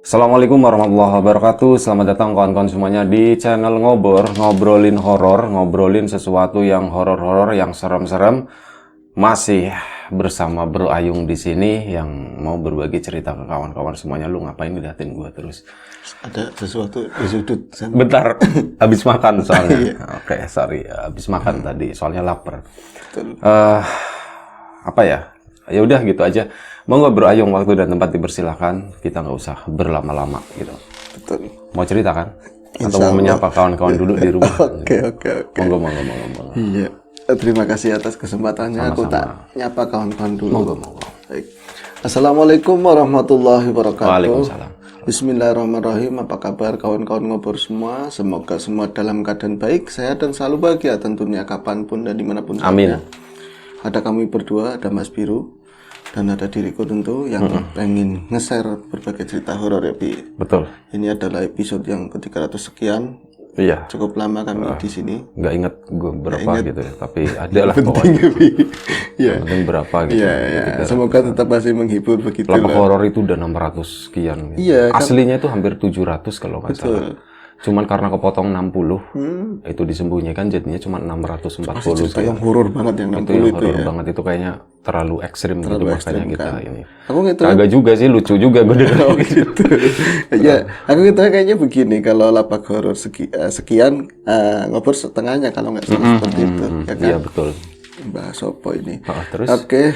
Assalamualaikum warahmatullahi wabarakatuh. Selamat datang kawan-kawan semuanya di channel ngobrolin horor, ngobrolin sesuatu yang horor-horor, yang serem-serem. Masih bersama Bro Ayung di sini yang mau berbagi cerita ke kawan-kawan semuanya. Lu ngapain ngeliatin gua terus? Ada sesuatu di sudut sana. Bentar, habis makan soalnya. Iya. Oke, sorry, habis makan tadi soalnya lapar. Betul. Apa ya? Ya udah gitu aja. Monggo Bro Ayung, waktu dan tempat dipersilahkan. Kita nggak usah berlama-lama gitu. Betul. Mau cerita kan? Atau Insya mau Allah. menyapa kawan-kawan dulu di rumah? Oke. Monggo. Iya. Terima kasih atas kesempatannya. Aku Sama-sama. tak nyapa kawan-kawan dulu. Monggo. Baik. Assalamualaikum warahmatullahi wabarakatuh. Waalaikumsalam. Bismillahirrahmanirrahim. Apa kabar kawan-kawan ngobrol semua? Semoga semua dalam keadaan baik, sehat dan selalu bahagia tentunya kapanpun dan dimanapun Amin. saja. Ada kami berdua, ada Mas Biru, dan ada diriku tentu yang pengen nge-share berbagai cerita horor ya, Bi. Betul. Ini adalah episode yang ke-300 sekian. Iya. Cukup lama kami di sini. Nggak inget gue berapa gitu ya. Tapi ada lah Penting pokoknya. ya, Bi. Iya. Yang penting berapa gitu. Iya. Semoga tetap masih menghibur begitu Lapak lah. horor itu udah 600 sekian. Gitu. Iya, kan? Aslinya itu hampir 700 kalau nggak salah. Cuman karena kepotong 60, itu disembunyikan jadinya cuma 640 Cerita yang horor banget yang itu 60 yang itu horor ya. banget, itu kayaknya terlalu ekstrim gitu, makanya ekstrim, kita kan? ini. Aku ngitung Kagak juga sih, lucu juga gue dengar gitu. ya, aku ngitungnya kayaknya begini, kalau lapak horor sekian, ngobrol setengahnya kalau nggak salah seperti itu, ya kan? Iya betul. Mbak Sopo ini. Terus Oke,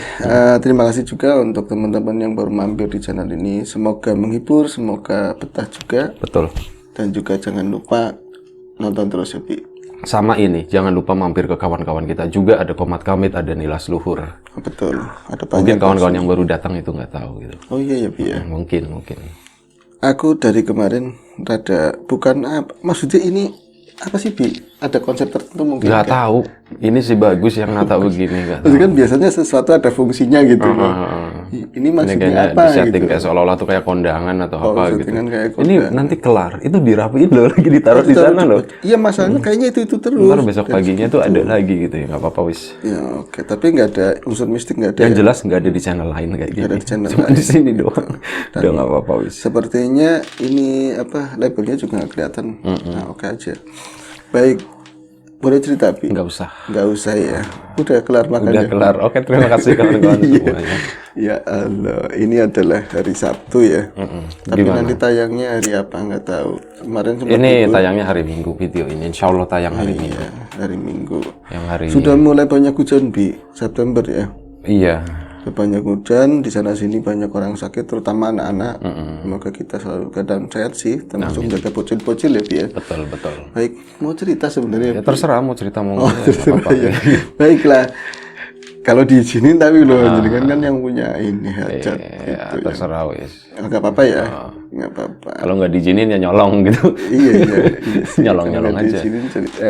terima kasih juga untuk teman-teman yang baru mampir di channel ini. Semoga menghibur, semoga betah juga, betul. dan juga jangan lupa nonton terus ya, Bi. Sama ini, jangan lupa mampir ke kawan-kawan kita juga, ada Komat Kamit, ada Nilas Luhur. Betul, ada Mungkin banyak. kawan-kawan yang baru datang itu nggak tahu gitu. Oh iya ya, Bi ya. Mungkin. Aku dari kemarin rada bukan apa, maksudnya ini apa sih, Bi? Ada konsep tertentu mungkin? Nggak tahu. Ini sih bagus yang nggak tahu begini nggak tahu. Maksudnya kan biasanya sesuatu ada fungsinya gitu loh. Ini Ini maksudnya kayaknya apa disetting gitu? kayak seolah-olah tuh kayak kondangan atau apa gitu. settingan kayak Ini kondangan. nanti kelar, itu dirapiin loh, lagi ditaruh di sana loh. Iya, masalahnya kayaknya itu terus. Ntar besok paginya tuh ada lagi gitu ya, nggak apa-apa wis. Ya oke, tapi nggak ada unsur mistik, nggak ada. Yang jelas nggak ada di channel lain kayak gini. ada di channel Cuma di sini doang. Udah nggak apa-apa wis. Sepertinya ini apa, labelnya juga nggak kelihatan. Nah, oke aja. Baik, boleh cerita, Bi? Nggak usah. Nggak usah ya. Udah kelar makan Udah ya? kelar. Oke, terima kasih kawan-kawan semuanya. Ya Allah, ini adalah hari Sabtu ya. Tapi Gimana? nanti tayangnya hari apa nggak tahu. Kemarin sempat Ini tayangnya hari Minggu video ini. Insya Allah tayang hari Minggu. ya, hari Minggu. Yang hari Sudah mulai banyak hujan, Bi, September ya. Iya. Banyak hujan, di sana sini banyak orang sakit, terutama anak-anak. Semoga kita selalu keadaan sehat sih, termasuk jaga bocil-bocil ya, Bi ya. Betul. Baik, mau cerita sebenarnya. Ya terserah mau cerita mau nggak, ya, nggak Terserah apa-apa. ya. Baiklah. Kalau diizinin tapi loh, jadi kan yang punya ini hajat Ya, gitu ya. terserah wis. Nggak apa-apa ya, nggak apa-apa. Kalau nggak diizinin ya nyolong gitu. Iya sih. Nyolong-nyolong Kalau aja. diizinin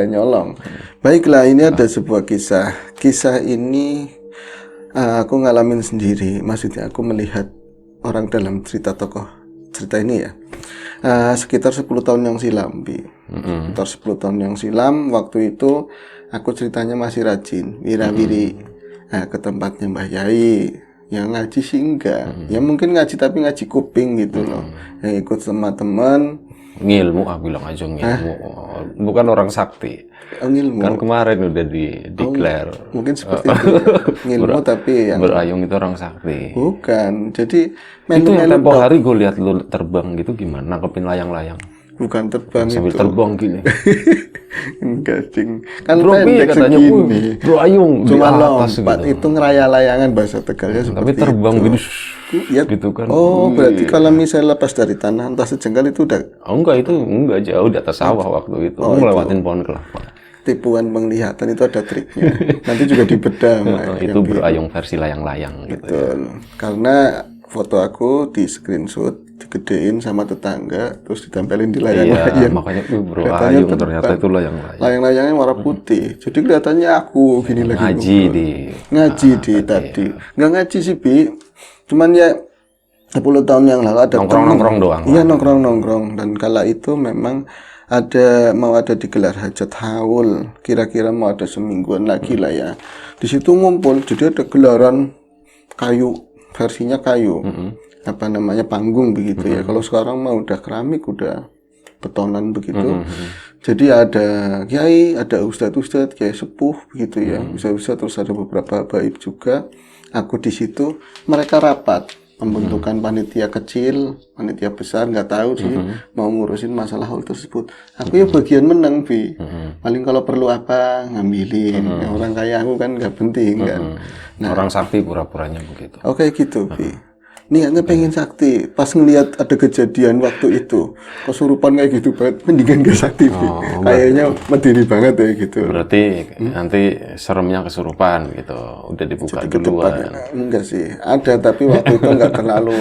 nyolong. Baiklah, ini ada sebuah kisah. Kisah ini aku ngalamin sendiri. Maksudnya aku melihat orang dalam cerita tokoh cerita ini ya. Sekitar 10 tahun yang silam, Bi. Sekitar 10 tahun yang silam, waktu itu aku ceritanya masih rajin, wira-wiri. Ke tempatnya Mbah Yai. Yang ngaji sih enggak. Ya mungkin ngaji tapi ngaji kuping gitu loh. Yang ikut sama teman. Ngilmu, bilang aja ngilmu. Bukan orang sakti. Ngilmu. Kan kemarin udah di declare. Mungkin seperti itu ya. Ngilmu tapi yang Berayung itu orang sakti. bukan. Jadi Itu yang melu-melu tempo hari gue lihat lu terbang gitu gimana? Nangkepin layang-layang. bukan terbang Sambil itu. terbang gini. Enggak, Cing. Kan Bro, pendek katanya, segini. Bro Ayung di Cuma atas lompat, gitu. itu ngeraya layangan bahasa Tegalnya Tapi seperti terbang itu. gitu, Ya, gitu kan. oh, berarti kalau misalnya lepas dari tanah entah sejengkal itu udah Oh, enggak, itu enggak jauh di atas sawah waktu itu. Ngelewatin pohon kelapa. tipuan penglihatan, itu ada triknya. Nanti juga dibedah sama Itu Berayung versi layang-layang gitu. Betul. Karena foto aku di screenshot, digedein sama tetangga, terus ditempelin di layang-layang. Iya, makanya Bro Katanya Ayung terbang. ternyata itu layang-layang. Layang-layangnya warna putih. Jadi kelihatannya aku gini lagi. Ngaji di Ngaji di tadi. Nggak ngaji sih, Bi. Cuman ya 10 tahun yang lalu ada nongkrong-nongkrong doang. Iya, nongkrong-nongkrong. Dan kala itu memang mau ada digelar hajat haul. Kira-kira mau ada semingguan lagi lah ya. Di situ ngumpul. Jadi ada gelaran kayu, versinya kayu. apa namanya panggung begitu ya. Kalau sekarang mah udah keramik, udah betonan begitu. Jadi ada kiai, ada ustadz-ustadz, kiai sepuh begitu ya. Ustadz-ustadz, terus ada beberapa habaib juga. Aku di situ, mereka rapat pembentukan panitia kecil, panitia besar, nggak tahu sih mau ngurusin masalah hal tersebut. Aku ya bagian menang, Bi. Paling kalau perlu apa ngambilin. Ya, orang kaya aku kan nggak penting kan. Nah, Orang sakti pura-puranya begitu. oke gitu, Bi. Niatnya pengen sakti. Pas ngelihat ada kejadian waktu itu, kesurupan kayak gitu banget, mendingan gak sakti, Bi. Kayaknya medeni banget ya gitu. Berarti nanti seremnya kesurupan gitu. Udah dibuka Ke depan, duluan. enggak sih, ada tapi waktu itu nggak terlalu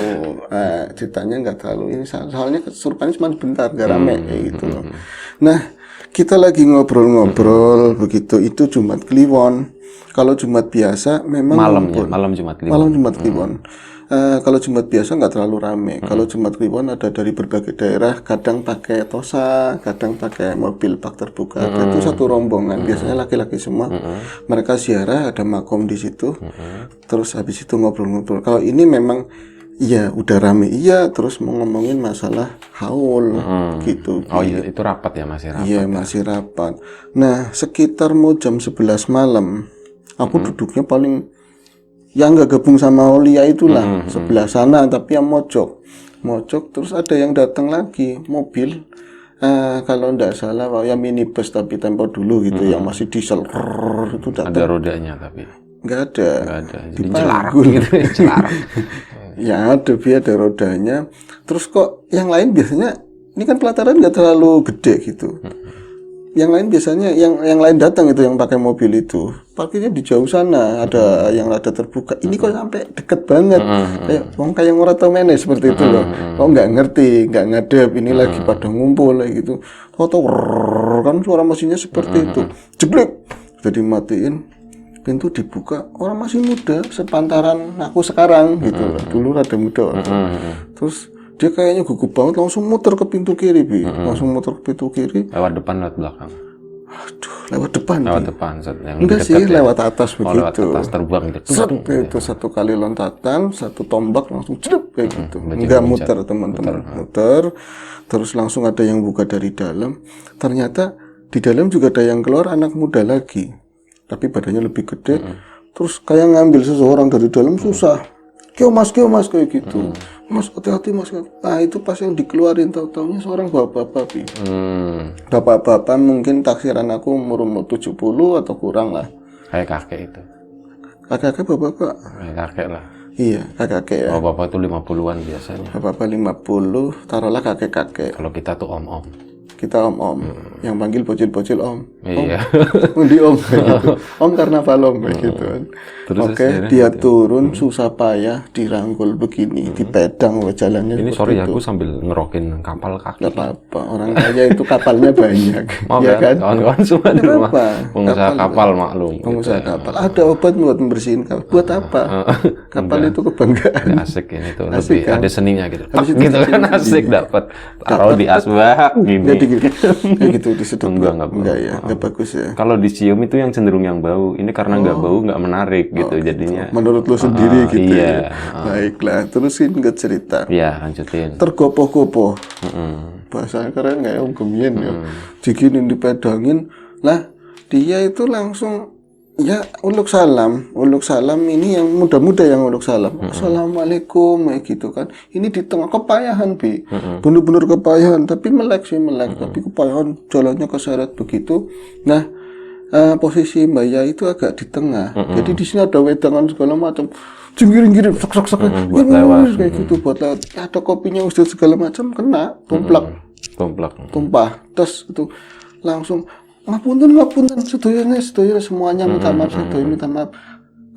ceritanya nggak terlalu ini, soalnya kesurupannya cuma bentar, nggak rame kayak gitu loh. Nah, kita lagi ngobrol-ngobrol begitu, itu Jumat Kliwon. Kalau Jumat biasa memang Malamnya, ngumpul. malam Jumat Kliwon. Malam Jumat Kliwon. Kalau Jumat biasa nggak terlalu rame. Kalau Jumat Kliwon ada dari berbagai daerah, kadang pakai tosa, kadang pakai mobil bak terbuka. Itu satu rombongan, biasanya laki-laki semua. Mereka ziarah, ada makom di situ. Terus habis itu ngobrol-ngobrol. Kalau ini memang iya udah rame, iya, terus mau ngomongin masalah haul gitu. Oh iya, itu rapat ya, masih rapat. Iya, masih rapat. Nah, sekitar mau jam 11 malam, aku duduknya paling yang nggak gabung sama Aulia itulah, sebelah sana, tapi yang mojok. Terus ada yang datang lagi, mobil, kalau nggak salah, ya minibus tapi tempo dulu gitu, yang masih diesel, itu datang. Ada rodanya tapi. Nggak ada. Nggak ada. Jadi Dipanggul. celar gitu, celar. Ya ada rodanya. Terus kok yang lain biasanya, ini kan pelataran nggak terlalu gede gitu. Yang lain biasanya, yang lain datang itu yang pakai mobil itu, parkirnya di jauh sana, ada yang rada terbuka. Ini kok sampai deket banget, kayak orang tau meneh seperti itu loh. Kok nggak ngerti, nggak ngadep, ini lagi pada ngumpul kayak gitu. Tahu kan suara mesinnya seperti itu, jeblek, udah dimatiin, pintu dibuka, orang masih muda, sepantaran aku sekarang gitu. Dulu rada muda. Terus dia kayaknya gugup banget, langsung muter ke pintu kiri, Bi. Langsung muter ke pintu kiri. Lewat depan, lewat belakang. Aduh, lewat depan. Lewat Bi. depan. Yang Enggak dekat sih, ya. lewat atas Oh, begitu. lewat atas terbang gitu. Set, itu satu kali lontatan, satu tombak langsung jedep kayak gitu. Enggak muter, teman-teman. Muter. Terus langsung ada yang buka dari dalam. Ternyata di dalam juga ada yang keluar, anak muda lagi. Tapi badannya lebih gede. Terus kayak ngambil seseorang dari dalam susah. Kyo mas kayak gitu. Mas hati-hati mas. Nah itu pas yang dikeluarin, tahu-taunya seorang bapak-bapak, Bi. Bapak-bapak mungkin taksiran aku umur 70 atau kurang lah. Kayak kakek itu. Kakek bapak-bapak. Kayak kakek lah. Iya, kakek ya. Oh, bapak itu 50-an biasanya. Bapak 50, taruhlah kakek-kakek. Kalau kita tuh om-om. Kita om-om. Yang panggil bocil-bocil om. Iya. Di om kayak gitu. Om karnaval om kayak gitu kan. Terus Oke, dia turun susah payah dirangkul begini, dipedang jalannya Ini seperti sorry ya, itu. aku sambil ngerokin kapal kaki. Gak apa-apa, orang kaya itu kapalnya banyak. Maaf ya ya, kan? kawan-kawan semua di Gak rumah. apa-apa. Pengusaha kapal maklum. Pengusaha kapal. Ada obat buat membersihin kapal. Buat apa? Kapal itu kebanggaan. Ya, asik ini tuh, Asik, lebih kan? ada seninya gitu. Habis Tak, itu gitu kan seni. asik dapat. Taruh di asbak gini. Jadi kayak gitu disedot. Enggak Enggak ya, enggak bagus ya. Kalau dicium itu yang cenderung yang bau. Ini karena nggak bau, nggak menarik gitu jadinya. Menurut lo sendiri gitu iya. ya. Baiklah, terusin ke cerita. Iya, lanjutin. Tergopoh-gopoh. Bahasa keren nggak ya, Om Gemien ya. Diginin, dipedangin. Lah, dia itu langsung ya uluk salam ini yang muda-muda yang uluk salam. Assalamualaikum kayak gitu kan. Ini di tengah kepayahan, Bi. Bener-bener kepayahan, tapi melek, tapi kepayahan jalannya keseret begitu. Nah, posisi Mbak Ya itu agak di tengah. Jadi di sini ada wedangan segala macam. Giring-giring, sok buat lewat. kayak gitu buat lewat. Ada kopinya Ustaz segala macam kena, tumpah. Terus itu langsung ngapunten sedaya semuanya minta maaf, minta maaf.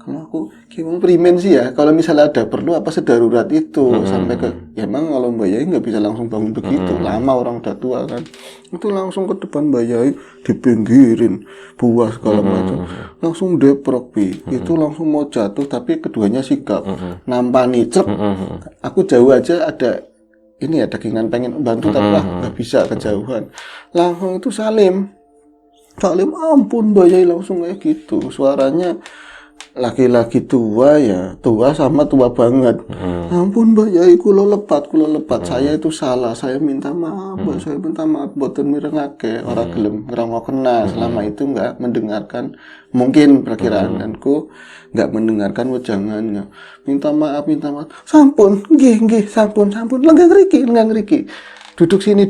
Kalau aku gimana primen sih ya, kalau misalnya ada perlu apa sedarurat itu sampai ke ya emang kalau Mbak Yai nggak bisa langsung bangun begitu, lama orang udah tua kan. Itu langsung ke depan Mbak Yai dipinggirin buah segala macam, langsung deprok, Bi. Itu langsung mau jatuh tapi keduanya sigap nampani cek. Aku jauh aja ada ini ya dagingan pengen bantu tapi nggak bisa kejauhan. Langsung itu salim ampun Mbak Yai langsung kayak gitu suaranya. laki-laki tua ya, tua sama tua banget. Ampun Mbak Yai, kula lepat. Saya itu salah, saya minta maaf, Mbak. Saya minta maaf boten mirengake, ora gelem ngrungokna. Selama itu enggak mendengarkan, mungkin perkiraanku enggak mendengarkan wejangannya. Minta maaf. Sampun, nggih, sampun. Lenggah ngriki. Duduk sini.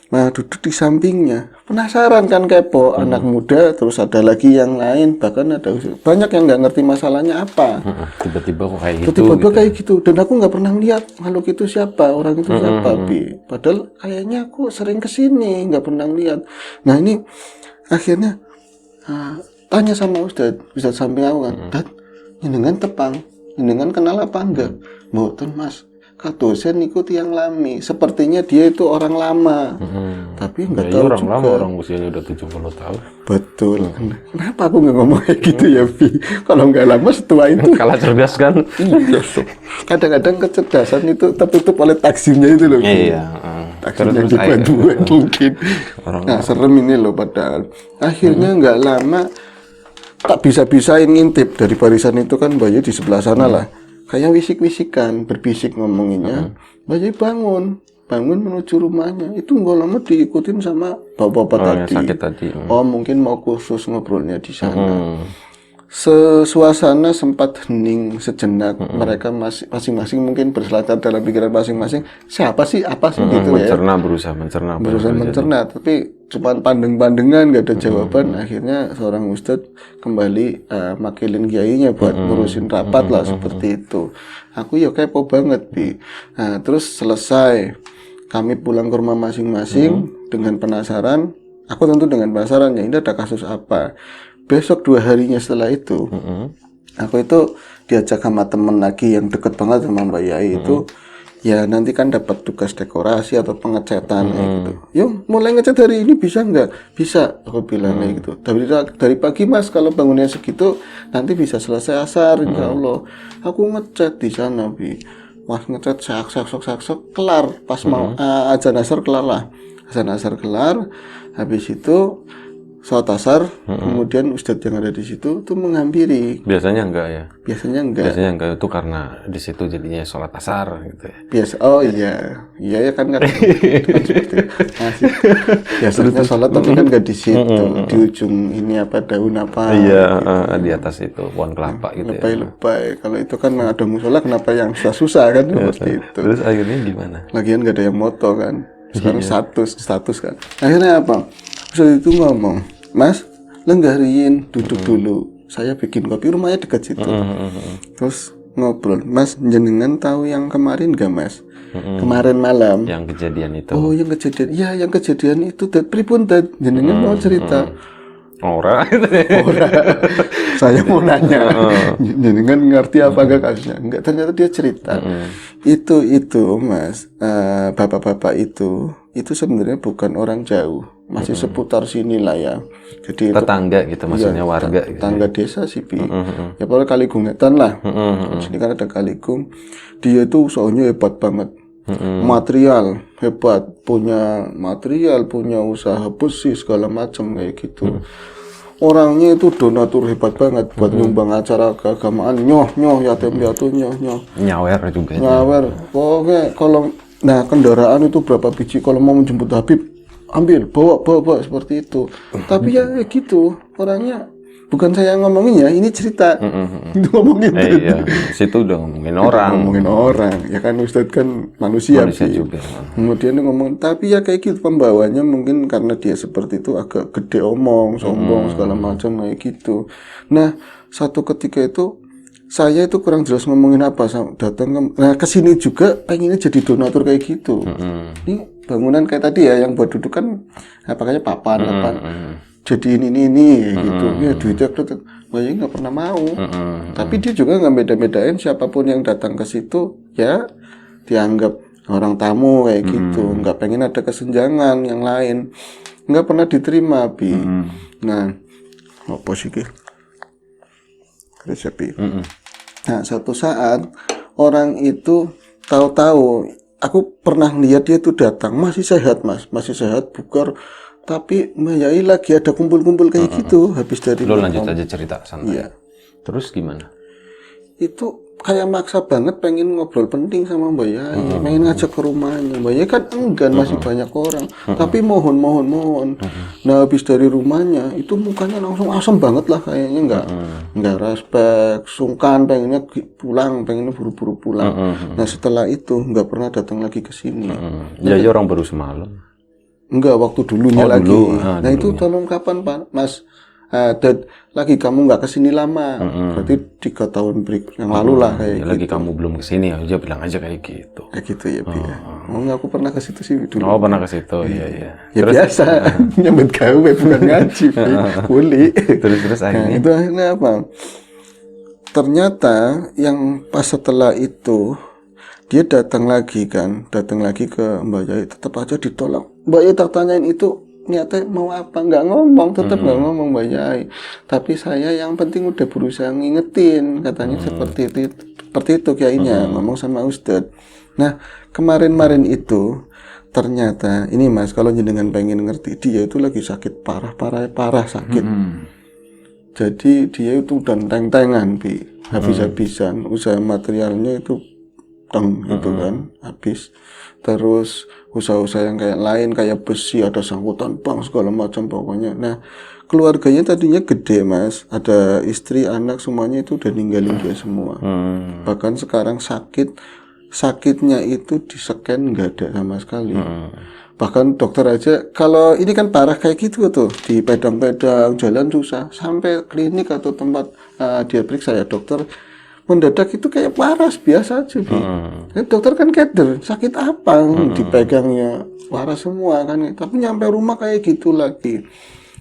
Nah, duduk di sampingnya. Penasaran kan, kepo, anak muda, terus ada lagi yang lain, bahkan ada banyak yang nggak ngerti masalahnya apa. Tiba-tiba kok kayak gitu. Tiba-tiba kayak gitu. Dan aku nggak pernah lihat makhluk itu siapa, orang itu siapa, Bi. Padahal kayaknya aku sering kesini, nggak pernah lihat. Nah, ini akhirnya tanya sama Ustadz samping aku kan, Dad, jenengan tepang, jenengan kenal apa enggak? Mboten Mas. Kadosen niku tiyang lami. Sepertinya dia itu orang lama. Tapi enggak tahu orang juga. lama, orang usianya udah 70 tahun. Betul. Kenapa aku nggak ngomong kayak gitu ya, Bi? Kalau nggak lama setua itu. Kalah cerdas kan? Iya. Kadang-kadang kecerdasan itu tertutup oleh taksimnya itu loh. Bi. Iya. Taksimnya dibuat-buat mungkin. Nah, serem ini loh padahal. Akhirnya nggak lama tak bisa-bisain ngintip dari barisan itu kan Bayu di sebelah sana lah. Kayak wisik-wisikan, berbisik ngomonginnya. Bayu bangun menuju rumahnya. Itu nggak lama diikutin sama bapak-bapak tadi. Yang sakit tadi. Oh, mungkin mau khusus ngobrolnya di sana. Suasana sempat hening sejenak. Mereka masing-masing mungkin berselancar dalam pikiran masing-masing. Siapa sih? Apa sih gitu ya? Berusaha mencerna. Tapi cuma pandeng-pandengan, nggak ada jawaban. Akhirnya seorang ustadz kembali makilin kiainya buat ngurusin rapat lah seperti itu. Aku ya kepo banget, Bi. Nah, terus selesai. Kami pulang ke rumah masing-masing dengan penasaran. Aku tentu dengan penasaran ya, ini ada kasus apa. Besok 2 harinya setelah itu, aku itu diajak sama temen lagi yang deket banget sama Mbak Yai itu, ya nanti kan dapat tugas dekorasi atau pengecatan kayak gitu. Yuk mulai ngecat hari ini bisa nggak? Bisa, aku bilang kayak gitu. Dari pagi Mas, kalau bangunnya segitu nanti bisa selesai asar, insya Allah. Aku ngecat di sana, Bi. Mas ngecat sak kelar. Pas mau azan asar kelar lah. Azan asar kelar, habis itu sholat asar, kemudian ustadz yang ada di situ tuh menghampiri. Biasanya enggak ya? Biasanya enggak itu karena di situ jadinya sholat asar gitu ya. Oh iya ya kan seperti masih biasanya sholat tapi kan enggak di situ, di ujung ini apa daun apa. Iya, di atas itu pohon kelapa gitu. Lebay. Kalau itu kan ada musola, kenapa yang susah kan seperti itu. Terus akhirnya gimana? Lagian enggak ada yang moto kan. Sekarang status kan. Akhirnya apa? Ustadz itu ngomong, Mas, lenggariin, duduk dulu. Saya bikin kopi, rumahnya dekat situ. Terus ngobrol, Mas, jenengan tahu yang kemarin gak, Mas? Kemarin malam. Yang kejadian itu. Oh, yang kejadian. Ya, yang kejadian itu. Pripun, Dad? Jenengan mau cerita? Ora. Saya mau nanya. Jenengan ngerti apa gak kasusnya? Enggak, ternyata dia cerita. Itu, Mas, bapak-bapak itu sebenarnya bukan orang jauh. Masih seputar sini lah ya. Jadi tetangga gitu maksudnya, warga gitu. Tetangga desa sih, Bi. Ya pokoknya Kaligungetan lah. Di sini kan ada Kaligung. Dia itu soalnya hebat banget. Material hebat, punya material, punya usaha besi segala macam kayak gitu. Orangnya itu donatur hebat banget buat nyumbang acara keagamaan. Nyoh yatim piatu nyoh. Nyawer juga. Pokoknya kalau kendaraan itu berapa biji kalau mau menjemput Habib ambil, bawa seperti itu. Tapi ya gitu, orangnya bukan saya ngomongin ya, ini cerita. Itu ngomongin. Iya, situ udah ngomongin orang. Ya kan Ustadz kan manusia juga. Kemudian dia ngomong, tapi ya kayak gitu pembawanya mungkin karena dia seperti itu agak gede omong, sombong segala macam kayak gitu. Nah, satu ketika itu saya itu kurang jelas ngomongin apa, datang ke sini juga pengennya jadi donatur kayak gitu. Ini bangunan kayak tadi ya yang buat duduk kan pakainya papan. Jadi ini gitu. Ya duitnya Bayu nggak pernah mau. Tapi dia juga nggak beda-bedain siapapun yang datang ke situ ya dianggap orang tamu kayak gitu. Nggak pengen ada kesenjangan yang lain. Nggak pernah diterima, Bi. Nah, apa sih resepi. Nah, suatu saat orang itu tahu-tahu aku pernah lihat dia itu datang masih sehat, Mas, masih sehat, bugar, tapi Mbak Yai lagi ada kumpul-kumpul kayak gitu habis dari Lo lanjut makom. aja cerita santai. Iya. Terus gimana? Itu kayak maksa banget pengen ngobrol penting sama Mbak Yai, pengen ngajak ke rumahnya. Mbak Yai kan enggan, masih banyak orang, tapi mohon. Nah habis dari rumahnya itu mukanya langsung asam banget lah, kayaknya nggak respect, sungkan, pengennya pengennya buru-buru pulang. Nah setelah itu nggak pernah datang lagi ke sini. Jadi orang baru semalam. Enggak, waktu dulunya Oh, lagi. dulu. Nah Dulu. itu tolong kapan Pak Mas? Dan lagi kamu nggak kesini lama, berarti 3 tahun yang lalu lah kayak Ya, lagi kamu belum kesini ya, udah bilang aja kayak gitu. kayak gitu ya, Bi. Oh, nggak, aku pernah ke situ sih dulu. Oh, pernah ke situ, iya. Ya biasa, nyambut gawe bukan ngaji, Bi. Boleh. Terus Nah, akhirnya. itu akhirnya apa? Ternyata yang pas setelah itu dia datang lagi ke Mbak Yai, tetap aja ditolak. Mbak Yai tak tanyain itu niatnya mau apa, nggak ngomong, tetap nggak ngomong Mbak Yai. Tapi saya yang penting udah berusaha ngingetin, katanya seperti itu kayaknya ngomong sama Ustadz. Nah kemarin itu ternyata ini Mas, kalau jenengan pengen ngerti, dia itu lagi sakit parah sakit. Jadi dia itu udah teng-tengan, Bi, habis-habisan, usaha materialnya itu gitu kan, habis. Terus usaha-usaha yang kayak lain, kayak besi, ada sangkutan bank segala macam pokoknya. Nah keluarganya tadinya gede Mas, ada istri, anak, semuanya itu udah ninggalin dia semua. Bahkan sekarang sakitnya itu di scan nggak ada sama sekali. Bahkan dokter aja, kalau ini kan parah kayak gitu tuh, di pedang-pedang, jalan susah, sampai klinik atau tempat dia periksa ya dokter, mendadak itu kayak waras biasa aja, Bi. Dokter kan keder, sakit apa? Dipegangnya waras semua kan, tapi nyampe rumah kayak gitu lagi.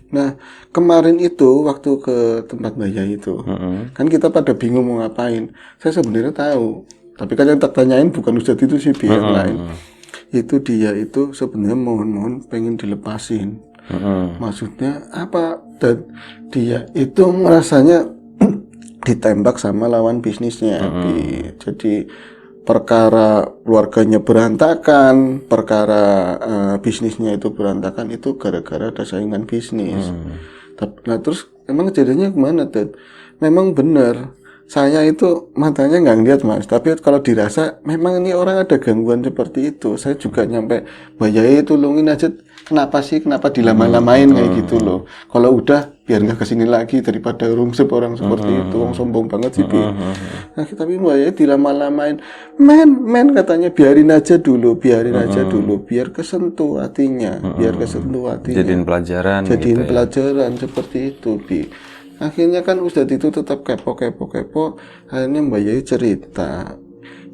Nah kemarin itu waktu ke tempat Mbak Yai itu, kan kita pada bingung mau ngapain. Saya sebenarnya tahu, tapi kan yang tak tanyain bukan Ustadz itu sih, Bi, yang lain. Itu dia itu sebenarnya mohon pengen dilepasin. Maksudnya apa? Dan dia itu merasanya ditembak sama lawan bisnisnya. Jadi perkara keluarganya berantakan, perkara bisnisnya itu berantakan, itu gara-gara ada saingan bisnis. Nah terus emang kejadiannya kemana, Ted? Memang benar, saya itu matanya nggak ngeliat Mas, tapi kalau dirasa memang ini orang ada gangguan seperti itu. Saya juga nyampe Mbak Yai tolongin aja, kenapa dilama-lamain kayak gitu loh. Kalau udah biar nggak kesini lagi daripada rungsep orang seperti itu, orang sombong banget sih. Nah, tapi Mbak Yai dilama-lamain, men katanya biarin aja dulu, biar kesentuh hatinya, Jadiin pelajaran gitu ya. pelajaran seperti itu, Bi. Akhirnya kan Ustadz itu tetap kepo. Akhirnya Mbak Yai cerita,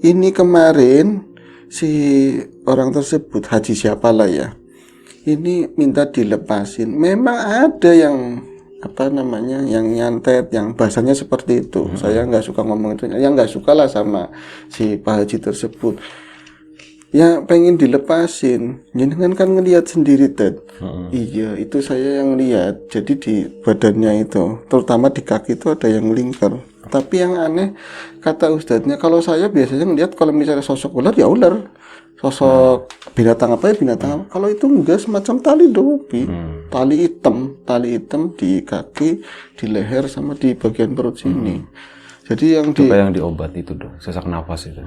ini kemarin si orang tersebut, haji siapalah ya, ini minta dilepasin. Memang ada yang yang nyantet, yang bahasanya seperti itu. Saya nggak suka ngomong itu, yang nggak suka lah sama si Pak Haji tersebut. Ya pengen dilepasin, jenengan kan ngelihat sendiri, Ted. Iya, itu saya yang lihat. Jadi di badannya itu, terutama di kaki itu ada yang lingkar. Tapi yang aneh, kata ustadznya, kalau saya biasanya ngelihat kalau misalnya sosok ular ya ular, sosok binatang apa ya binatang. Kalau itu enggak, semacam tali dopi, tali hitam di kaki, di leher sama di bagian perut sini. Jadi yang Coba yang diobat itu dong, sesak nafas itu.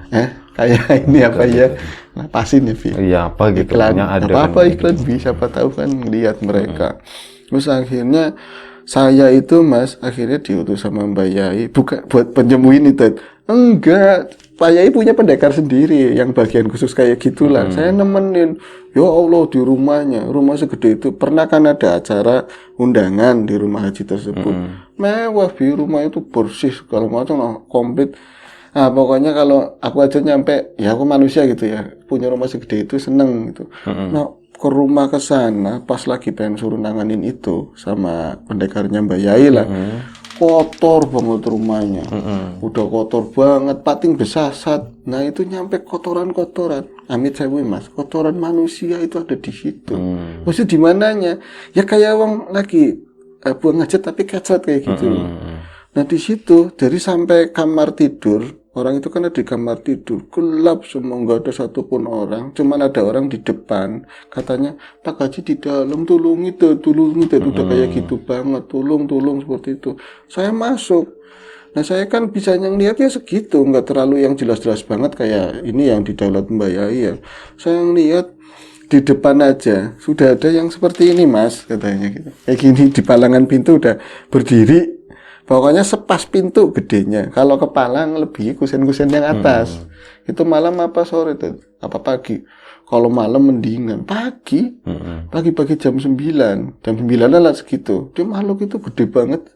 Kayak ini apa ya, napasin ya, Vi. Iya, apa gitu. Iklan, Ada apa kan iklan gitu. bisa, siapa tahu kan lihat mereka. Terus akhirnya saya itu Mas, akhirnya diutus sama Mbak Yai, bukan buat penyembuhin itu. Enggak, Pak Yai punya pendekar sendiri yang bagian khusus kayak gitulah. Saya nemenin, ya Allah, di rumahnya, rumah segede itu. Pernah kan ada acara undangan di rumah haji tersebut. Mewah, di rumah itu bersih segala macam, komplit. Nah pokoknya kalau aku aja nyampe, ya aku manusia gitu ya, punya rumah segede itu seneng gitu. Nah ke rumah ke sana, pas lagi pengen suruh nanganin itu sama pendekarnya Mbak Yai lah, kotor banget rumahnya, udah kotor banget, pating besasat. Nah itu nyampe kotoran-kotoran, amit saya Mas, kotoran manusia itu ada di situ. Maksudnya di mananya? Ya kayak orang lagi buang hajat tapi kecet kayak gitu. Nah di situ dari sampai kamar tidur Orang itu kan ada di kamar tidur, gelap semua, nggak ada satupun orang, cuman ada orang di depan. Katanya Pak Haji di dalam, tolong itu, udah kayak gitu banget, tolong seperti itu. Saya masuk. Nah saya kan bisa yang lihat ya segitu, nggak terlalu yang jelas-jelas banget kayak ini yang di Daulat Mbak Yai ya. Saya yang lihat di depan aja sudah ada yang seperti ini mas, katanya gitu. Kayak gini di palangan pintu udah berdiri. Pokoknya sepas pintu gedenya. Kalau kepalang lebih kusen-kusen yang atas. Itu malam apa sore tuh? Apa pagi? Kalau malam mendingan pagi. Pagi-pagi jam 9. Jam 9 lah segitu. Dia makhluk itu gede banget.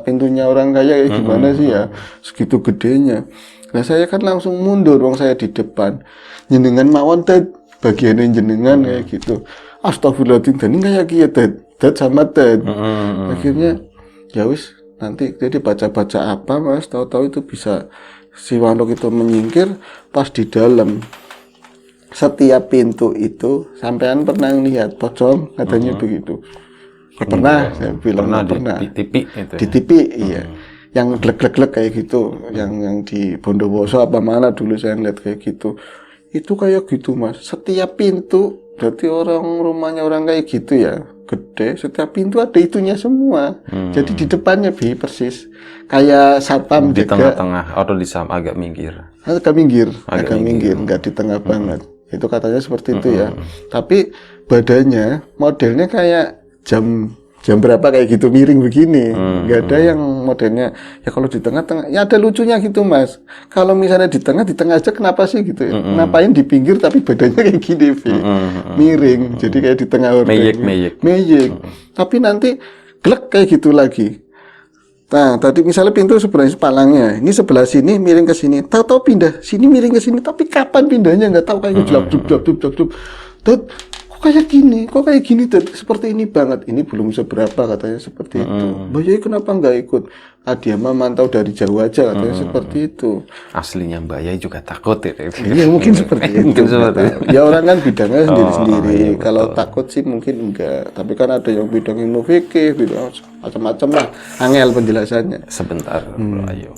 Pintunya orang kaya kayak gimana sih ya? Segitu gedenya. Nah saya kan langsung mundur, wong saya di depan. Jenengan mawon Ted, bagiannya jenengan kayak gitu. Astagfirullahaladzim, ini kayak gitu Ted sama Ted. Akhirnya ya wis, nanti jadi baca-baca apa mas, tahu-tahu itu bisa si makhluk itu menyingkir pas di dalam. Setiap pintu itu sampean pernah lihat pocong katanya begitu. Pernah, saya bilang pernah. Di TV itu. Di TV iya. Yang glek-glek kayak gitu, yang di Bondowoso apa mana dulu saya lihat kayak gitu. Itu kayak gitu mas. Setiap pintu, berarti rumahnya orang kayak gitu ya. Gede, setiap pintu ada itunya semua. Jadi di depannya persis kayak satpam di juga. Tengah-tengah atau di agak minggir. Agak minggir, nggak di tengah banget. Itu katanya seperti itu ya. Tapi badannya modelnya kayak jam berapa kayak gitu miring begini. Nggak ada yang modelnya ya kalau di tengah-tengah. Ya ada lucunya gitu mas. Kalau misalnya di tengah aja kenapa sih gitu ya? Ngapain di pinggir tapi badannya kayak gini miring. Jadi kayak di tengah orang. Meyek. Tapi nanti glek kayak gitu lagi. Nah tadi misalnya pintu sebelah palangnya, ini sebelah sini miring ke sini. Tahu-tahu pindah sini miring ke sini. Tapi kapan pindahnya nggak tahu kayak jelap. Kok kayak gini Dad, seperti ini banget. Ini belum seberapa katanya seperti itu. Mbak Yai kenapa nggak ikut? Dia mah mantau dari jauh aja katanya seperti itu. Aslinya Mbak Yai juga takut ya. Iya mungkin seperti itu. Mungkin seperti itu. Ya orang kan bidangnya sendiri-sendiri. Kalau takut sih mungkin enggak. Tapi kan ada yang bidang ilmu fikih, bidang macam-macam lah. Angel penjelasannya. Sebentar Bro Ayu.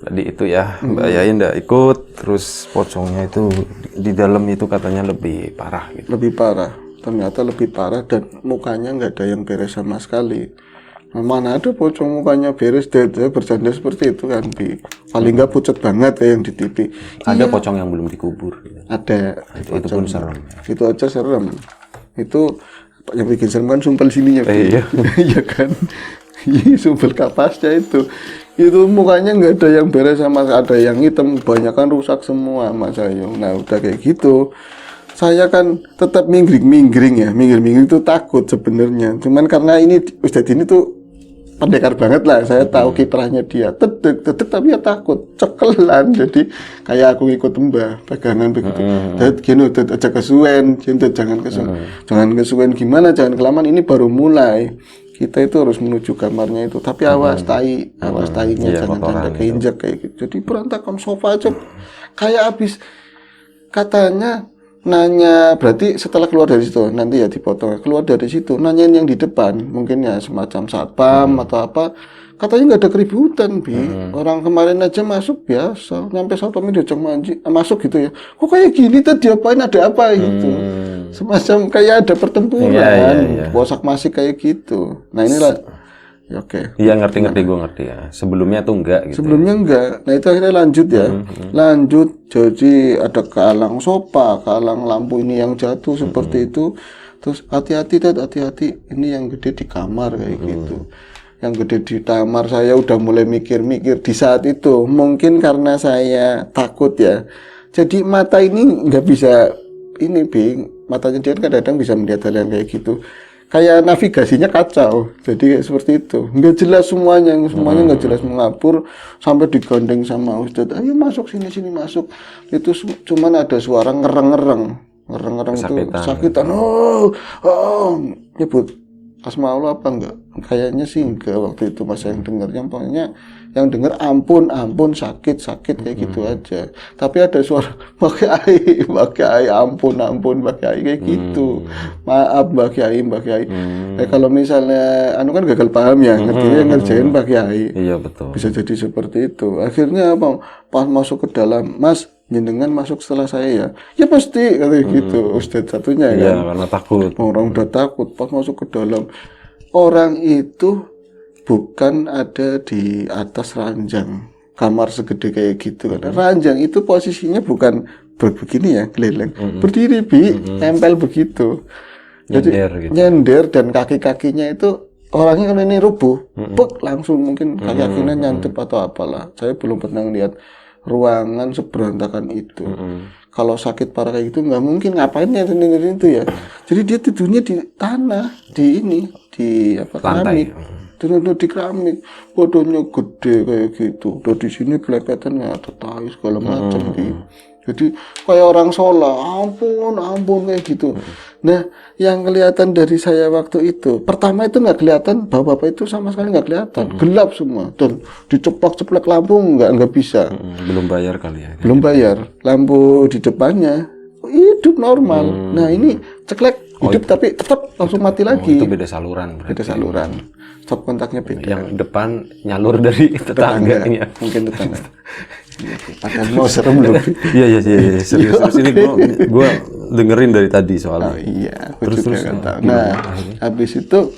Tadi itu ya Mbak Yai ndak ikut, terus pocongnya itu di dalam itu katanya lebih parah gitu. Lebih parah, ternyata lebih parah dan mukanya nggak ada yang beres sama sekali. Nah, mana ada pocong mukanya beres, saya bercanda seperti itu kan, paling nggak pucat banget kayak yang di TV. Ada pocong yang belum dikubur. Ada. Itu pun serem. Itu aja serem. Itu yang bikin serem kan sumpel sininya. Iya. Iya kan. Sumpel kapasnya itu mukanya nggak ada yang beres sama ada yang hitam, kebanyakan rusak semua Mas Ayu. Nah udah kayak gitu saya kan tetap minggring itu takut sebenarnya, cuman karena ini Ustadz ini tuh pendekar banget lah, saya tahu kiprahnya dia tetep tapi ya takut cekelan, jadi kayak aku ikut mbah pegangan begitu. Gini aja kesuwen, jangan kesuwen gimana, jangan kelamaan, ini baru mulai. Kita itu harus menuju kamarnya itu, tapi awas tainya jangan sampai keinjak kayak gitu. Jadi berantakan sofa aja kayak habis, katanya nanya, berarti setelah keluar dari situ nanti ya dipotong, keluar dari situ nanyain yang di depan, mungkin ya semacam satpam atau apa, katanya nggak ada keributan orang kemarin aja masuk biasa, nyampe satpamnya diajak masuk gitu ya, kok kayak gini tadi apain, ada apa gitu, semacam kayak ada pertempuran, bosak masih kayak gitu. Nah inilah ya, oke. Iya ngerti gue ngerti ya. Sebelumnya tuh enggak gitu. Sebelumnya enggak. Nah itu akhirnya lanjut ya. Lanjut jadi ada kealang sofa, kealang lampu ini yang jatuh seperti itu. Terus hati-hati ini yang gede di kamar kayak gitu. Yang gede di kamar, saya udah mulai mikir-mikir di saat itu. Mungkin karena saya takut ya. Jadi mata ini nggak bisa ini matanya dia kadang-kadang bisa melihat hal yang kayak gitu. Kayak navigasinya kacau, jadi kayak seperti itu, nggak jelas semuanya nggak jelas, mengapur sampai digandeng sama Ustadz, ayo masuk sini masuk, itu cuman ada suara ngereng itu sakitan, nyebut asma Allah apa enggak, kayaknya sih enggak waktu itu Mas yang dengar. Yang pokoknya yang dengar ampun sakit kayak gitu aja. Tapi ada suara Mbak Kiai ampun Mbak Kiai kayak gitu. Maaf Mbak Kiai. Kalau misalnya anu kan gagal paham ya, ngertinya ngerjain Mbak Kiai. Iya betul. Bisa jadi seperti itu. Akhirnya apa? Pas masuk ke dalam, Mas jenengan masuk setelah saya ya pasti kayak gitu. Ustadz satunya kan. Iya karena takut. Orang udah takut pas masuk ke dalam. Orang itu bukan ada di atas ranjang kamar segede kayak gitu kan. Ranjang itu posisinya bukan begini ya, keleleng. Berdiri tempel begitu. Jadi nyender dan kaki-kakinya itu orangnya kan ini rubuh. Langsung mungkin kaki-kakinya nyantep atau apalah. Saya belum pernah lihat ruangan seberantakan itu. Kalau sakit parah kayak gitu nggak mungkin ngapain ya sendiri itu ya. Jadi dia tidurnya di tanah, di keramik. Tidur di keramik, badannya gede kayak gitu. Udah di sini pelepetan nggak ada tai segala macam gitu. Jadi kayak orang sholat, ampun kayak gitu. Nah, yang kelihatan dari saya waktu itu, pertama itu nggak kelihatan, bapak-bapak itu sama sekali nggak kelihatan, gelap semua, dan diceplok-ceplok lampu nggak bisa. Belum bayar kali ya? Belum bayar, lampu di depannya hidup normal. Nah ini ceklek hidup tapi tetap langsung mati lagi. Itu beda saluran. Berarti. Beda saluran, stop kontaknya beda. Yang depan nyalur dari tetangganya. Mungkin tetangga. Akan mau serem lebih. Iya serius ini gue dengerin dari tadi soalnya. Oh iya, terus kan tahu. Nah, habis itu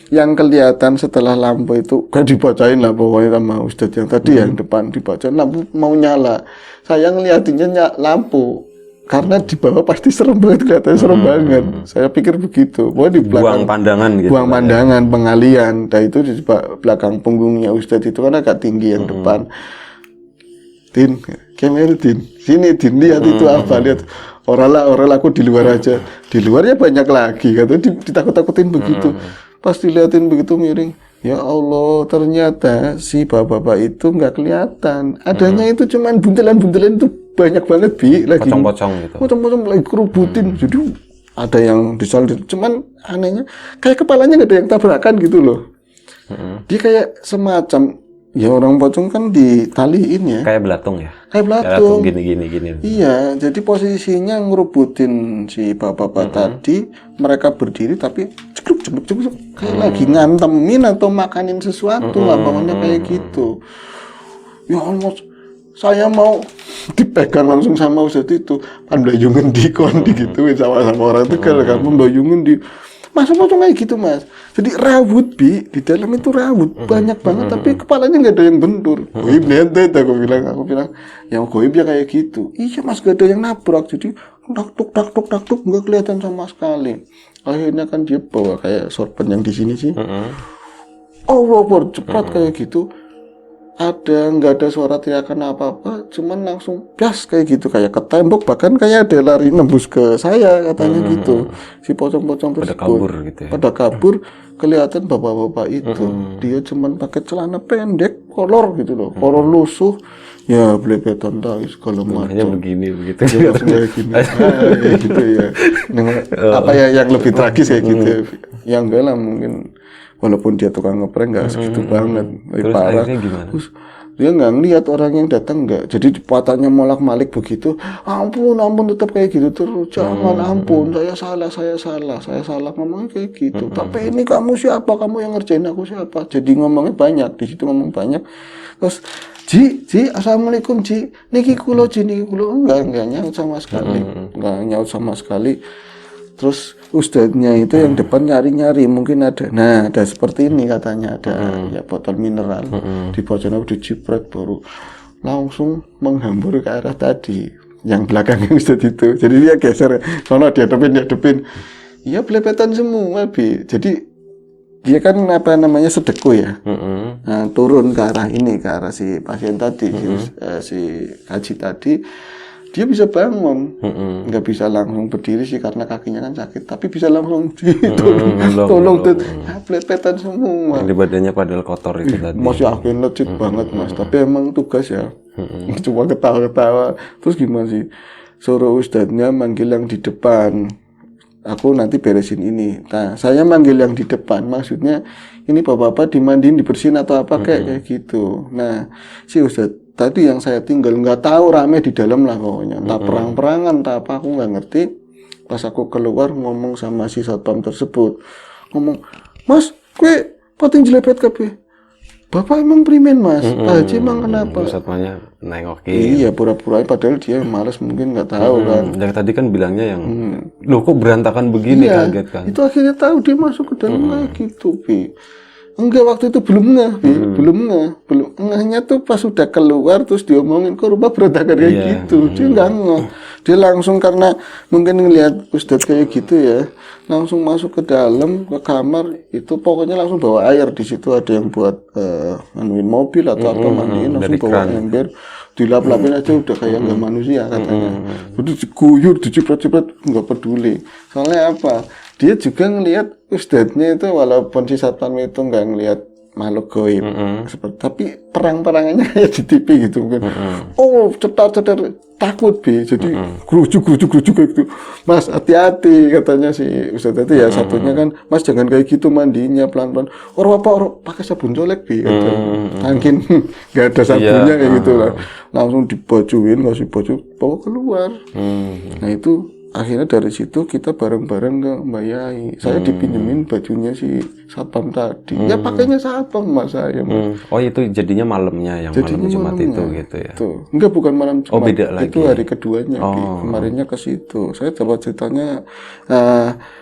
yang kelihatan setelah lampu itu kan dibacain lah pokoknya sama Ustadz yang tadi yang depan dibacain lampu mau nyala. Saya ngeliatinnya lampu karena di bawah pasti serem banget, kelihatannya serem banget. Saya pikir begitu. Pokoknya di belakang buang pandangan gitu. Buang pandangan, pengalian. Nah itu di belakang punggungnya Ustadz itu kan agak tinggi yang depan. Din, Kemal Din, sini Din, lihat itu apa, lihat orang lah aku di luar aja, di luarnya banyak lagi, katanya ditakut-takutin begitu, pas dilihatin begitu miring, ya Allah ternyata si bapak-bapak itu nggak kelihatan, adanya itu cuman buntelan-buntelan itu banyak banget lagi, pocong-pocong gitu, pocong-pocong lagi kerubutin, jadi ada yang disalin, cuman anehnya kayak kepalanya nggak ada yang tabrakan gitu loh, dia kayak semacam ya orang pocong kan ditaliin ya. Kayak belatung ya? Kayak belatung. Gini. Iya, jadi posisinya ngerubutin si bapak-bapak tadi, mereka berdiri tapi cekluk kayak lagi ngantemin atau makanin sesuatu lah, pokoknya kayak gitu. Ya Allah, saya mau dipegang langsung sama Ustadz itu, pandayungan di gituin sama orang Tegal kan, pandayungan di masa pocong kayak gitu mas, jadi rawut di dalam itu rawut banyak banget tapi kepalanya nggak ada yang bentur. Goib nentet aku bilang yang goib ya kayak gitu. Iya mas, gak ada yang nabrak, jadi tak tuk nggak kelihatan sama sekali. Akhirnya kan dia bawa kayak sorban yang di sini sih. Cepat kayak gitu. Nggak ada suara teriakan apa-apa, cuman langsung bias kayak gitu, kayak ke tembok, bahkan kayak ada lari nembus ke saya katanya gitu. Si pocong-pocong tersebut pada kabur, kelihatan bapak-bapak itu dia cuman pakai celana pendek kolor gitu loh, kolor lusuh ya, belepetan tai segala macam. Hanya begini begitu. Ya, kayak gini. Gitu ya. Apa ya yang lebih tragis kayak gitu. Yang enggak lah mungkin, walaupun dia tukang ngeprank nggak segitu banget, terus parah. Terus dia nggak ngeliat orang yang datang nggak, jadi patahnya molak-malik begitu, ampun tetap kayak gitu terus, jangan ampun, saya salah ngomongnya kayak gitu. Tapi ini kamu siapa, kamu yang ngerjain aku siapa, jadi ngomongnya banyak di situ, ngomong banyak. Terus Ji, assalamualaikum Ji, niki kulo enggak nyaut sama sekali, Terus ustadznya itu yang depan nyari-nyari, mungkin ada. Nah, ada seperti ini katanya, ada ya botol mineral. Dibacain dicipret baru langsung menghambur ke arah tadi. Yang belakangnya ustadz itu. Jadi dia geser, sono dihadapin. Iya, belepetan semua, Bi. Jadi dia kan sedeku ya. Nah, turun ke arah ini, ke arah si pasien tadi, si kaji tadi. Dia bisa bangun, nggak bisa langsung berdiri sih karena kakinya kan sakit, tapi bisa langsung tolong belepetan semua. Di badannya padahal kotor itu tadi. Masih yakin legit banget mas, tapi emang tugas ya, cuma ketawa-ketawa. Terus gimana sih, suruh ustadznya manggil yang di depan, aku nanti beresin ini. Nah, saya manggil yang di depan, maksudnya ini bapak-bapak dimandiin, dibersihin atau apa kayak gitu. Nah, si Ustadz tadi yang saya tinggal nggak tahu rame di dalam lah pokoknya, entah perang-perangan, entah apa aku nggak ngerti. Pas aku keluar ngomong sama si satpam tersebut, ngomong, Mas, kue poting jelepet kabeh. Bapak emang primen Mas, Pak Haji emang kenapa? Satpamnya nengokin. Iya, pura-pura padahal dia malas mungkin nggak tahu kan. Dari tadi kan bilangnya yang, loh kok berantakan begini, Iya, kaget kan. itu akhirnya tahu dia masuk ke dalam kayak gitu, Pi. Enggak, waktu itu belum ngeh, Pi. Belum ngehnya tuh pas sudah keluar terus diomongin kok rumah berantakan kayak gitu. Dia nggak ngeh. Dia langsung karena mungkin ngelihat Ustadz kayak gitu ya, langsung masuk ke dalam ke kamar itu pokoknya langsung bawa air. Di situ ada yang buat manuin mobil atau apa mandiin, langsung bawa ember dilap-lapin aja udah kayak nggak manusia katanya. Udah diguyur, diciprat-ciprat nggak peduli. Soalnya apa? Dia juga ngelihat Ustadznya itu walaupun si satpam itu nggak ngelihat makhluk goib, tapi perang-perangannya kayak di TV gitu mungkin. Oh, cetar-cetar takut Bi, jadi gerujuk kayak gitu. Mas hati-hati katanya si Ustadz itu ya, satunya kan Mas jangan kayak gitu mandinya pelan-pelan. Orang pakai sabun colek Bi, mungkin nggak ada sabunnya kayak gitu lah. Langsung dibajuin, ngasih baju, bawa keluar. Nah itu akhirnya dari situ kita bareng-bareng ke Mbak Yai. Saya dipinjemin bajunya si satpam tadi. Ya pakainya satpam Mas saya. Oh itu jadinya malamnya yang malam Jumat itu gitu ya? Tuh. Enggak, bukan malam Jumat. Oh beda lagi. Itu hari keduanya. Kemarinnya ke situ. Saya dapat ceritanya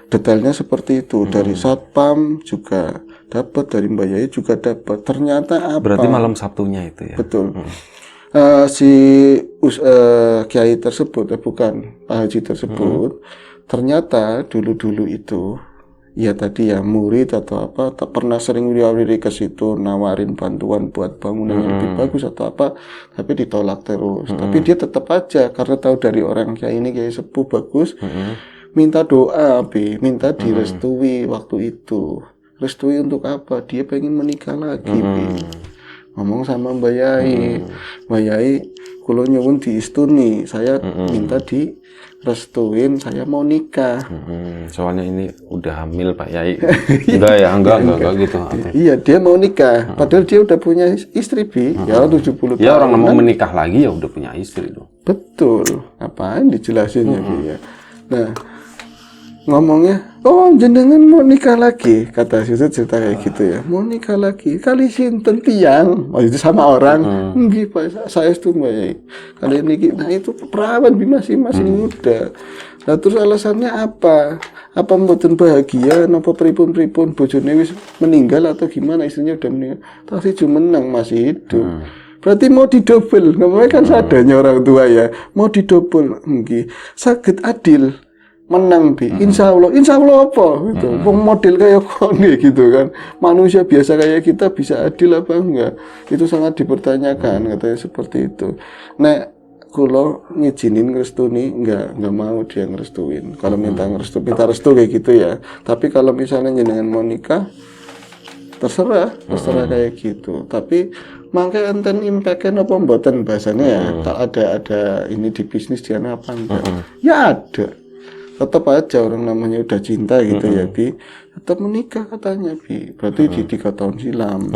detailnya seperti itu. Dari satpam juga dapat, dari Mbak Yai juga dapat. Ternyata apa? Berarti malam Sabtunya itu ya? Betul. Si Kiai tersebut, bukan Pak Haji tersebut, ternyata dulu itu, ya tadi ya murid atau apa, tak pernah sering diri ke situ nawarin bantuan buat bangunan yang lebih bagus atau apa, tapi ditolak terus. Tapi dia tetap aja karena tahu dari orang Kiai ini Kiai sepuh bagus, minta doa, minta direstui waktu itu. Restui untuk apa? Dia pengen menikah lagi, ngomong sama Mbak Yai, Mbak Yai, kulo nyuwun diistuni, saya minta direstuin, saya mau nikah. Soalnya ini udah hamil Pak Yai. enggak gitu. Iya, dia mau nikah, padahal dia udah punya istri Bi, ya 70 tahun. Ya orang mau menikah lagi ya udah punya istri dong. Betul, apaan dijelasinnya Bi ya. Nah, ngomongnya, oh jenengan mau nikah lagi, kata situ cerita kayak gitu ya, mau nikah lagi, kali sinten tiang, oh itu sama orang, nggih Pak, saya itu Mbak Yai, kali ini, nah itu perawan Bi masih muda, nah terus alasannya apa mboten bahagia, napa pripun bojone wis meninggal atau gimana, istrinya udah meninggal, tapi jumeneng masih hidup. Berarti mau didobel, ngomongnya kan seadanya orang tua ya, mau didobel, nggih, saged adil. Menang Bi, insya Allah apa gitu, model kayak kone gitu kan, manusia biasa kayak kita bisa adil apa enggak, itu sangat dipertanyakan katanya seperti itu. Nah, kalau ngizinin ngerestuni enggak mau dia ngerestuin, kalau minta restu kayak gitu ya, tapi kalau misalnya jenengan mau nikah terserah kayak gitu, tapi makanya enten impactnya apa mboten bahasanya ya, tak ada ini di bisnis dia apa enggak, ya ada. Tetap aja orang namanya udah cinta gitu ya Bi, tetap menikah katanya Bi, berarti di 3 tahun silam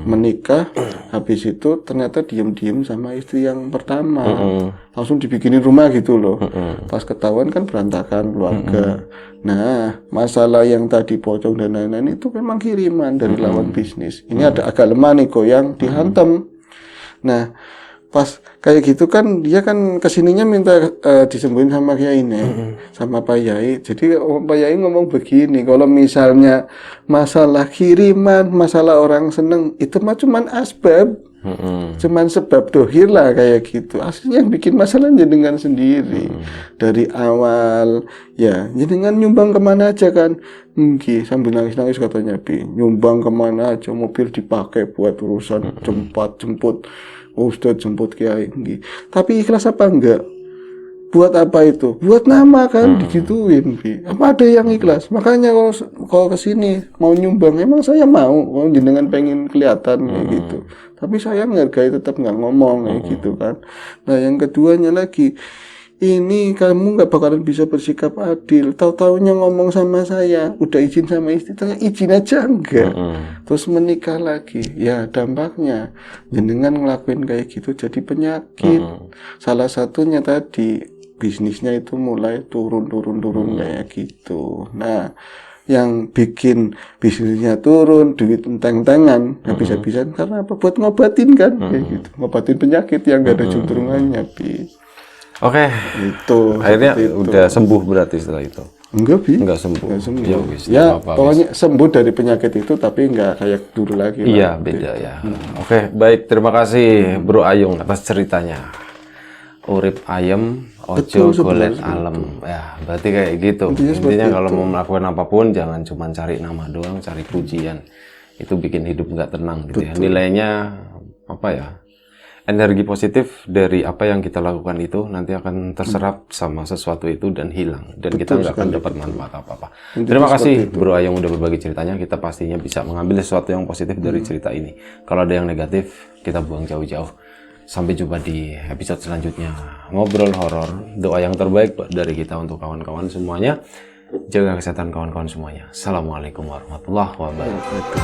menikah, habis itu ternyata diem-diem sama istri yang pertama, langsung dibikinin rumah gitu loh, pas ketahuan kan berantakan keluarga. Nah masalah yang tadi pocong dan lain-lain itu memang kiriman dari lawan bisnis, ini ada agak lemah nih goyang dihantam. Nah pas kayak gitu kan dia kan kesininya minta disembuhin sama Kiai ini, sama Pak Yai. Jadi Pak Yai ngomong begini, kalau misalnya masalah kiriman, masalah orang seneng, itu mah cuman asbab, cuman sebab dohir lah kayak gitu. Aslinya yang bikin masalah jenengan sendiri. Dari awal ya jenengan nyumbang kemana aja kan, nggih sambil nangis katanya Bi, nyumbang kemana aja, mobil dipakai buat urusan jemput Ustadz, jemput Kiai, tapi ikhlas apa enggak? Buat apa itu? Buat nama kan, digituin Bi. Apa ada yang ikhlas? Makanya kalau kesini mau nyumbang, emang saya mau, jenengan pengen kelihatan kayak gitu. Tapi saya menghargai, tetap nggak ngomong kayak gitu kan. Nah yang keduanya lagi, ini kamu nggak bakalan bisa bersikap adil. Tahu-taunya ngomong sama saya, udah izin sama istri, saya izin aja enggak. Terus menikah lagi, ya dampaknya jenengan ngelakuin kayak gitu jadi penyakit. Salah satunya tadi bisnisnya itu mulai turun kayak gitu. Nah, yang bikin bisnisnya turun, duit enteng-entengan, habis-habisan karena apa? Buat ngobatin kan, kayak gitu, ngobatin penyakit yang gak ada juntrungannya, Oke, itu. akhirnya seperti itu. udah sembuh berarti setelah itu. Enggak, Enggak sembuh. Enggak sembuh. Ya, wis, Ya, nggak apa-apa, pokoknya sembuh dari penyakit itu, tapi enggak kayak dulu lagi. Iya, beda ya. Oke, baik. Terima kasih Bro Ayung atas ceritanya. Urip ayem, ojo Betul, golek sebenarnya. alem. Ya, berarti kayak gitu. Intinya seperti Intinya kalau itu. mau melakukan apapun, jangan cuma cari nama doang, cari pujian. Itu bikin hidup nggak tenang gitu ya. Nilainya apa ya? Energi positif dari apa yang kita lakukan itu nanti akan terserap sama sesuatu itu dan hilang, dan kita nggak akan dapat manfaat apa-apa. Terima kasih Bro Ayung udah berbagi ceritanya. Kita pastinya bisa mengambil sesuatu yang positif dari cerita ini. Kalau ada yang negatif, kita buang jauh-jauh. Sampai jumpa di episode selanjutnya. Ngobrol horor, doa yang terbaik dari kita untuk kawan-kawan semuanya. Jaga kesehatan kawan-kawan semuanya. Assalamualaikum warahmatullahi wabarakatuh.